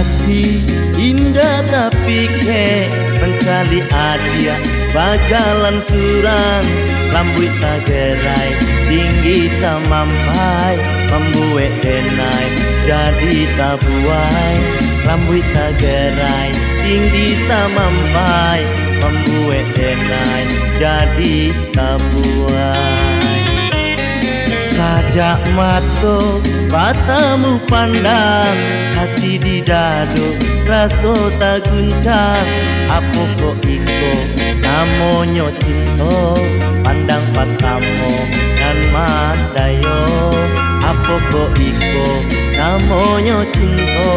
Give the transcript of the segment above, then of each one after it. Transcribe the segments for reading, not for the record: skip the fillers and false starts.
hati indah tapi ke mencari adia bajalan surang lambui tagerai tinggi samampai membuat denai jadi tabuai lambui tagerai tinggi samampai membuat denai jadi tabuai. Sajak mato matamu pandang hati di dado raso tak guncang apa kok iko namonyo cinto pandang patamu nan madayo apa kok iko namonyo cinto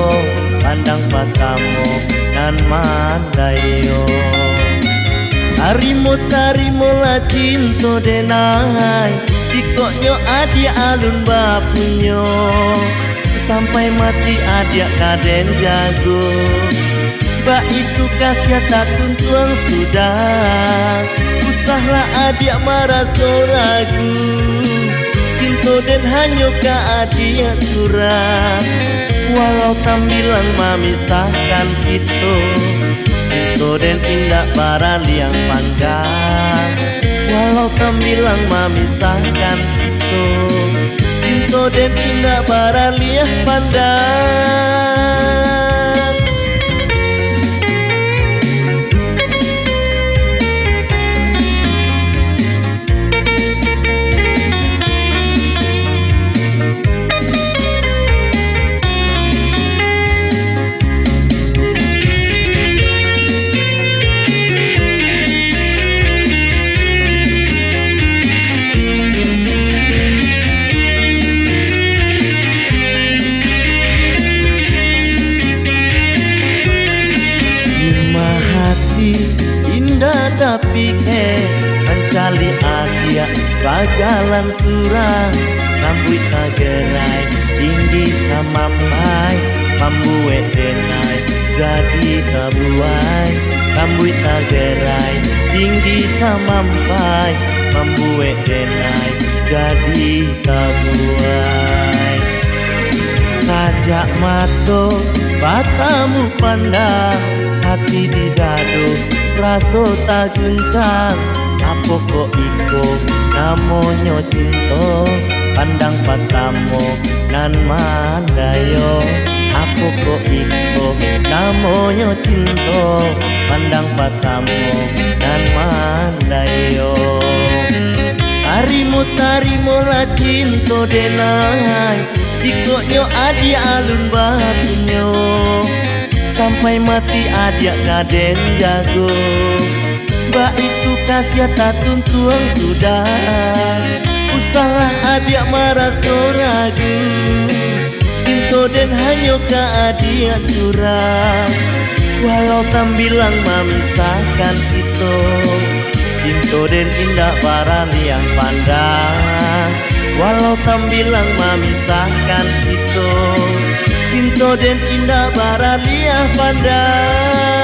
pandang patamu nan madayo. Tarimo la cinto denai dikoknyo adia alun bapunyo sampai mati adia kaden jago ba itu kasih tatun tuang sudah usahlah adia maraso ragu cinto den hanyo ka adia surah walau tambilang memisahkan itu cinto den indah para liang pandang walau tambilang memisahkan itu cinto den indah para liang pandang. Indah tapi mencari adia bajalan surang rambut tagerai tinggi samampai membuat denai jadi tabuai rambut tagerai tinggi samampai membuat denai jadi tabuai. Sajak mato matamu pandang hati di dado raso tak guncang apa kok iko namonyo cinto pandang patamu nan mandayo apa kok iko namonyo cinto pandang patamu nan mandayo. Tarimo la cinto denai dikoknyo adia alun bapunyo sampai mati adia kaden jago ba itu kasih tatun tuang sudah usahlah adia maraso ragu cinto den hanyo ka adia surah walau tambilang memisahkan itu cinto den indah para liang pandang walau tambilang memisahkan itu cinto den indah bara liah pandang.